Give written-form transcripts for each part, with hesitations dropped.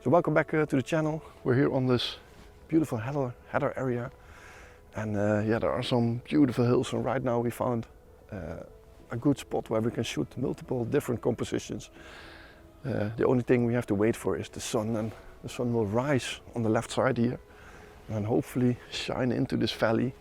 So welcome back to the channel. We're here on this beautiful header area, and yeah, there are some beautiful hills, and right now we found a good spot where we can shoot multiple different compositions. The only thing we have to wait for is the sun, and the sun will rise on the left side here and hopefully shine into this valley,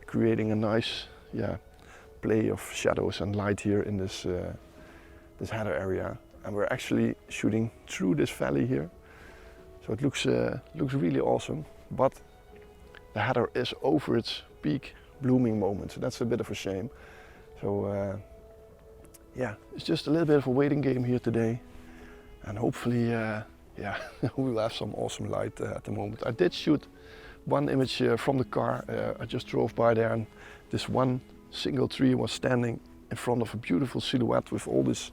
creating a nice play of shadows and light here in this this header area. And we're actually shooting through this valley here, so it looks really awesome. But the header is over its peak blooming moment, so that's a bit of a shame. So yeah, it's just a little bit of a waiting game here today, and hopefully yeah, we'll have some awesome light at the moment. I did shoot one image from the car. I just drove by there, and this one single tree was standing in front of a beautiful silhouette with all this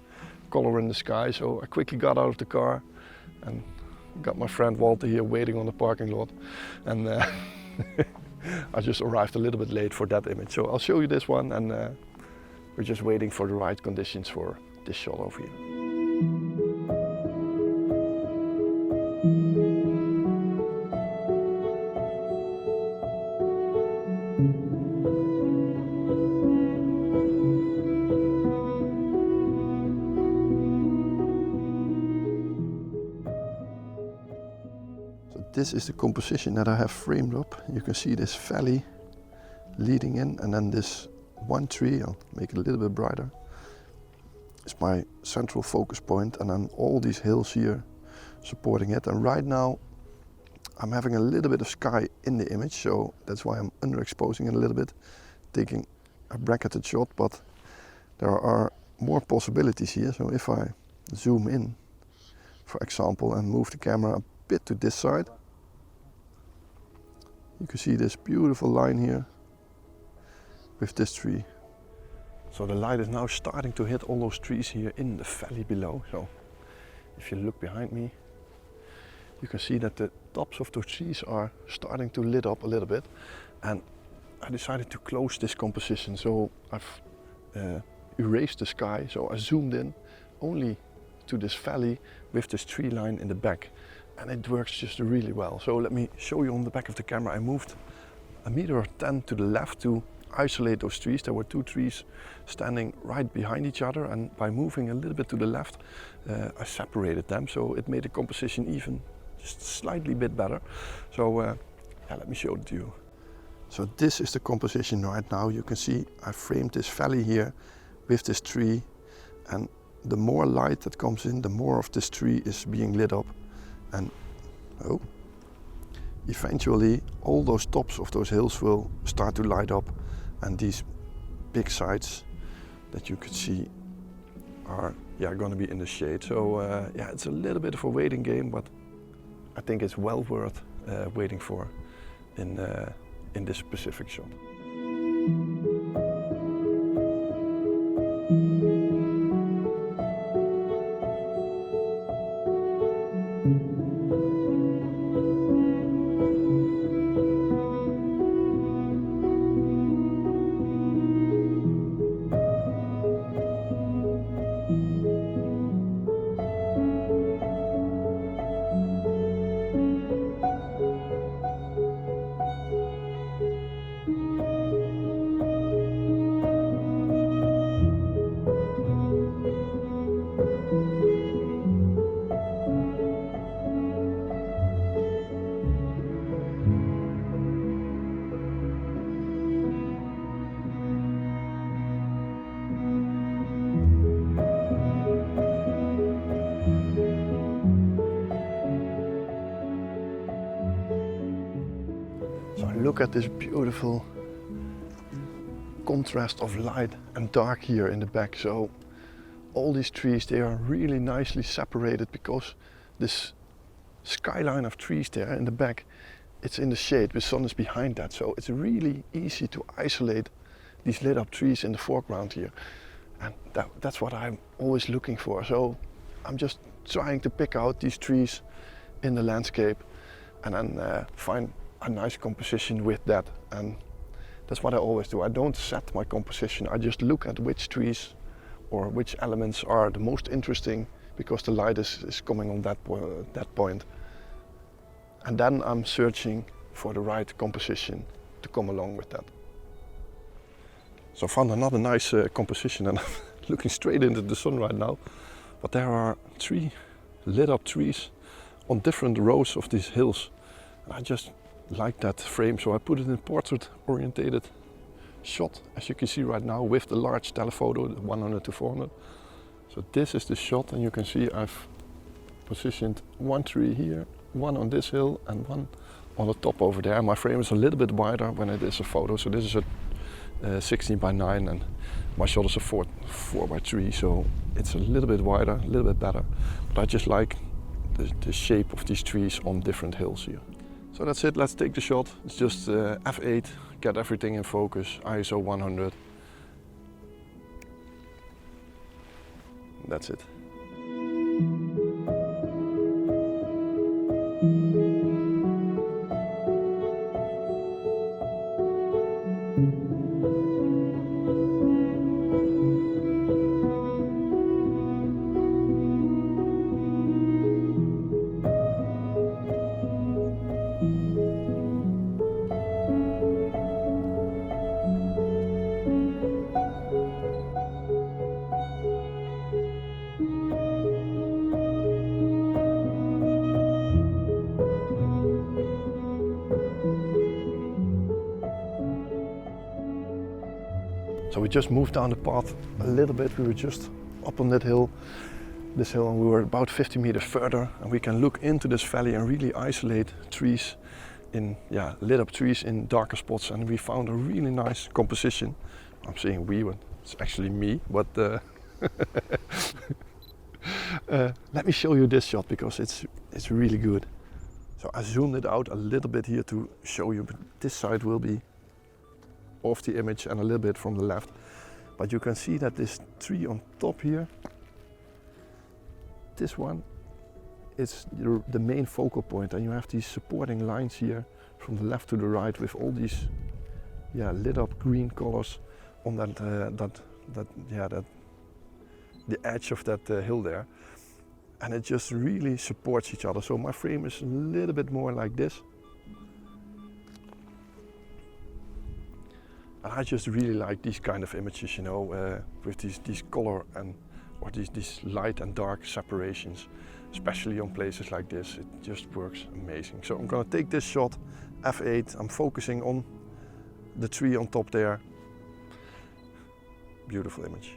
color in the sky. So I quickly got out of the car and got my friend Walter here waiting on the parking lot, and I just arrived a little bit late for that image. So I'll show you this one, and we're just waiting for the right conditions for this shot over here. This is the composition that I have framed up. You can see this valley leading in, and then this one tree, I'll make it a little bit brighter, is my central focus point, and then all these hills here supporting it. And right now I'm having a little bit of sky in the image, so that's why I'm underexposing it a little bit, taking a bracketed shot. But there are more possibilities here. So if I zoom in, for example, and move the camera a bit to this side, you can see this beautiful line here with this tree. So the light is now starting to hit all those trees here in the valley below. So if you look behind me, you can see that the tops of those trees are starting to lit up a little bit. And I decided to close this composition. So I've erased the sky. So I zoomed in only to this valley with this tree line in the back. And it works just really well. So let me show you on the back of the camera. I moved 1.10 meters to the left to isolate those trees. There were two trees standing right behind each other, and by moving a little bit to the left, I separated them. So it made the composition even just slightly bit better. So yeah, let me show it to you. So this is the composition right now. You can see I framed this valley here with this tree, and the more light that comes in, the more of this tree is being lit up. And eventually all those tops of those hills will start to light up, and these big sides that you can see are going to be in the shade. So yeah, it's a little bit of a waiting game, but I think it's well worth waiting for in this specific shot. Look at this beautiful contrast of light and dark here in the back. So all these trees, they are really nicely separated because this skyline of trees there in the back, it's in the shade, the sun is behind that. So it's really easy to isolate these lit up trees in the foreground here. And that's what I'm always looking for. So I'm just trying to pick out these trees in the landscape and then find a nice composition with that. And that's what I always do. I don't set my composition. I just look at which trees or which elements are the most interesting because the light is coming on that point. And then I'm searching for the right composition to come along with that. So I found another nice composition, and I'm looking straight into the sun right now. But there are 3 lit up trees on different rows of these hills. And I just like that frame, so I put it in portrait orientated shot, as you can see right now, with the large telephoto, the 100 to 400. So this is the shot, and you can see I've positioned 1 tree here, 1 on this hill, and 1 on the top over there. My frame is a little bit wider when it is a photo, so this is a 16 by 9, and my shot is a 4 by 3, so it's a little bit wider, a little bit better. But I just like the shape of these trees on different hills here. So that's it, let's take the shot. It's just f8, get everything in focus, ISO 100. That's it. So we just moved down the path a little bit. We were just up on that hill, and we were about 50 meters further, and we can look into this valley and really isolate trees in, lit up trees in darker spots, and we found a really nice composition. I'm saying we, but it's actually me, but let me show you this shot because it's really good. So I zoomed it out a little bit here to show you, but this side will be off the image and a little bit from the left. But you can see that this tree on top here, this one is the main focal point, and you have these supporting lines here from the left to the right with all these lit up green colors on the edge of that hill there, and it just really supports each other. So my frame is a little bit more like this. And I just really like these kind of images, you know, with these color or these light and dark separations, especially on places like this. It just works amazing. So I'm gonna take this shot, f8. I'm focusing on the tree on top there. Beautiful image.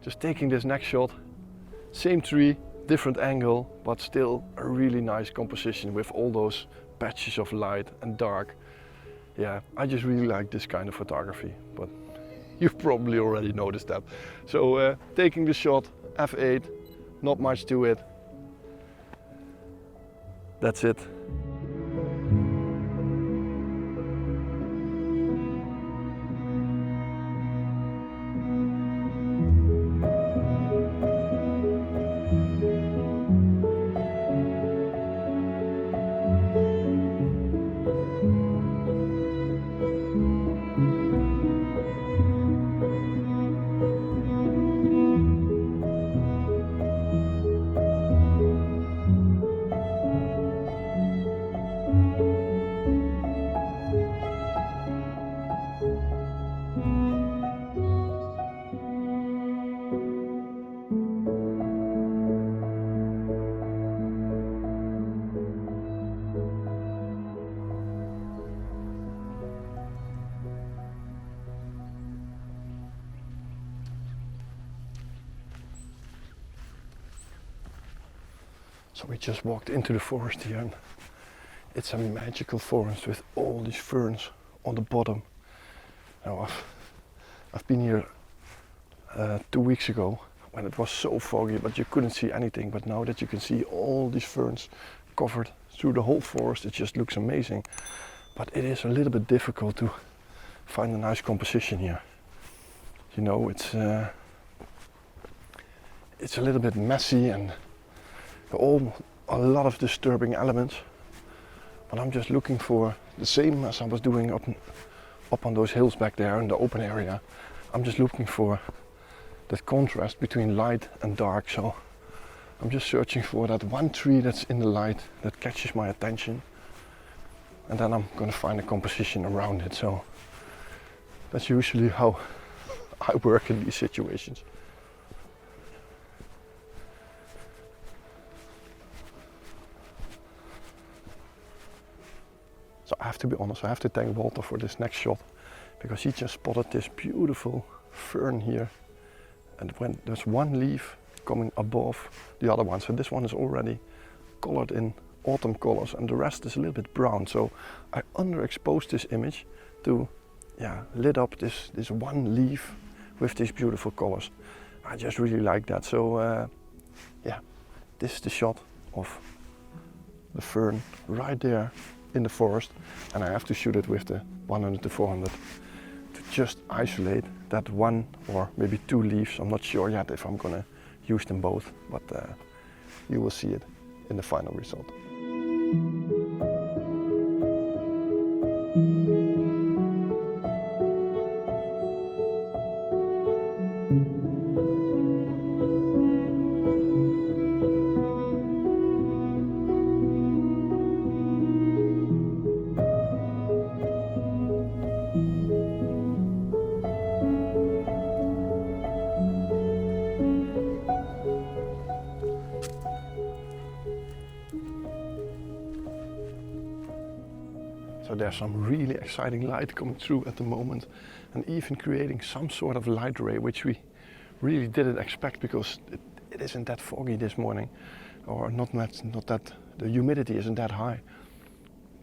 Just taking this next shot, same tree, different angle, but still a really nice composition with all those patches of light and dark. Yeah, I just really like this kind of photography, but you've probably already noticed that. So taking the shot, f8, not much to it. That's it. So we just walked into the forest here, and it's a magical forest with all these ferns on the bottom. Now I've been here 2 weeks ago when it was so foggy, but you couldn't see anything. But now that you can see all these ferns covered through the whole forest, it just looks amazing. But it is a little bit difficult to find a nice composition here. You know, it's a little bit messy and a lot of disturbing elements. But I'm just looking for the same as I was doing up on those hills back there in the open area. I'm just looking for that contrast between light and dark. So I'm just searching for that one tree that's in the light that catches my attention. And then I'm going to find a composition around it. So that's usually how I work in these situations. So I have to be honest, I have to thank Walter for this next shot, because he just spotted this beautiful fern here. And when there's one leaf coming above the other one, so this one is already colored in autumn colors and the rest is a little bit brown. So I underexposed this image to lit up this one leaf with these beautiful colors. I just really like that. So this is the shot of the fern right there in the forest, and I have to shoot it with the 100 to 400 to just isolate that one or maybe two leaves. I'm not sure yet if I'm gonna use them both, but you will see it in the final result. So there's some really exciting light coming through at the moment, and even creating some sort of light ray, which we really didn't expect because it isn't that foggy this morning, or not that the humidity isn't that high.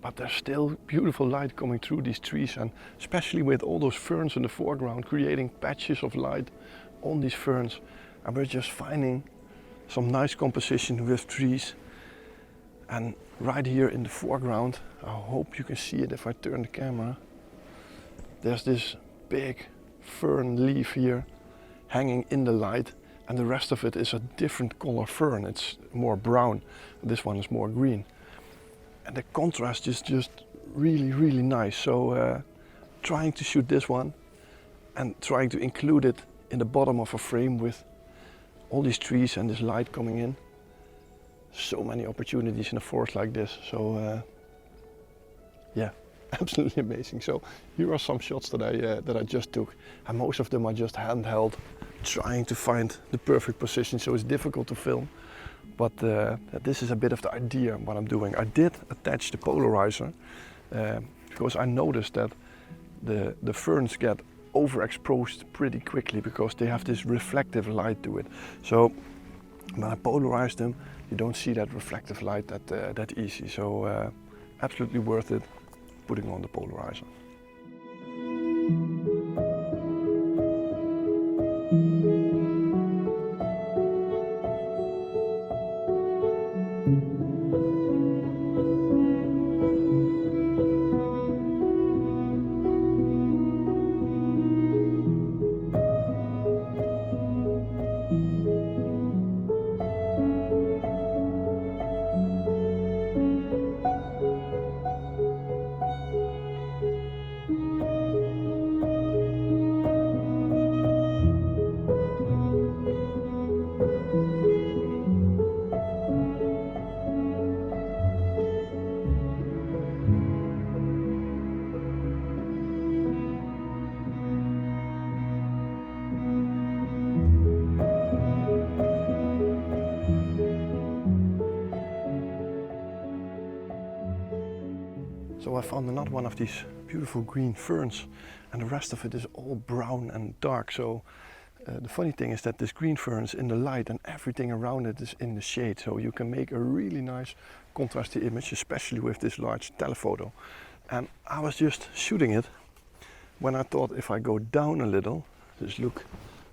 But there's still beautiful light coming through these trees, and especially with all those ferns in the foreground creating patches of light on these ferns. And we're just finding some nice composition with trees. And right here in the foreground, I hope you can see it if I turn the camera, there's this big fern leaf here hanging in the light, and the rest of it is a different color fern. It's more brown, this one is more green. And the contrast is just really nice. So trying to shoot this one and trying to include it in the bottom of a frame with all these trees and this light coming in. So many opportunities in a forest like this. So absolutely amazing. So here are some shots that I just took, and most of them are just handheld, trying to find the perfect position. So it's difficult to film, but this is a bit of the idea of what I'm doing. I did attach the polarizer because I noticed that the ferns get overexposed pretty quickly because they have this reflective light to it. So when I polarize them, you don't see that reflective light that easy. So absolutely worth it putting on the polarizer. So I found another one of these beautiful green ferns, and the rest of it is all brown and dark. So the funny thing is that this green fern is in the light and everything around it is in the shade. So you can make a really nice contrasty image, especially with this large telephoto. And I was just shooting it when I thought, if I go down a little, just look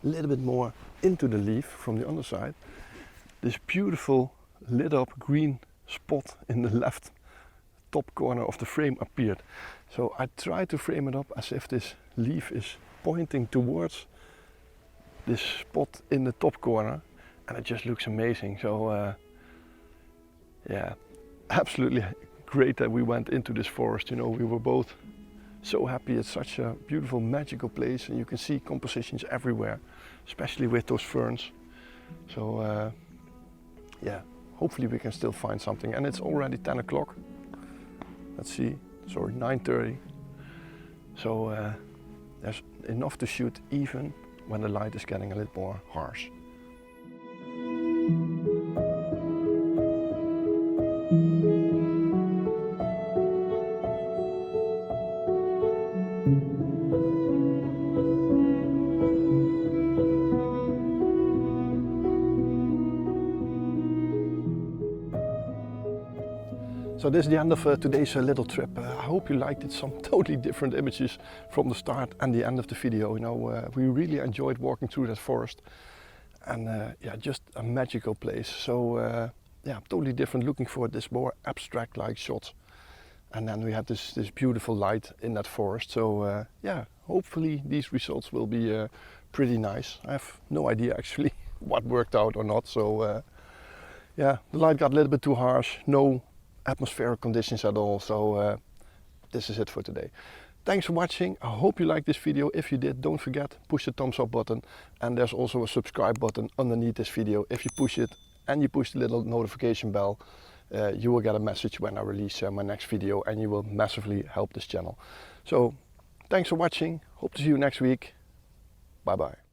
a little bit more into the leaf from the underside, this beautiful lit up green spot in the left top corner of the frame appeared. So I tried to frame it up as if this leaf is pointing towards this spot in the top corner, and it just looks amazing. So yeah, absolutely great that we went into this forest. You know, we were both so happy. It's such a beautiful, magical place, and you can see compositions everywhere, especially with those ferns. So yeah, hopefully we can still find something. And it's already 10 o'clock. Let's see, sorry, 9:30. So there's enough to shoot even when the light is getting a little more harsh. So this is the end of today's little trip. I hope you liked it. Some totally different images from the start and the end of the video. You know, we really enjoyed walking through that forest, and yeah, just a magical place. So yeah, totally different. Looking for this more abstract-like shots, and then we had this beautiful light in that forest. So yeah, hopefully these results will be pretty nice. I have no idea actually what worked out or not. So yeah, the light got a little bit too harsh. No atmospheric conditions at all. So this is it for today. Thanks for watching. I hope you liked this video. If you did, don't forget, push the thumbs up button, and there's also a subscribe button underneath this video. If you push it and you push the little notification bell, you will get a message when I release my next video, and you will massively help this channel. So thanks for watching. Hope to see you next week. Bye bye.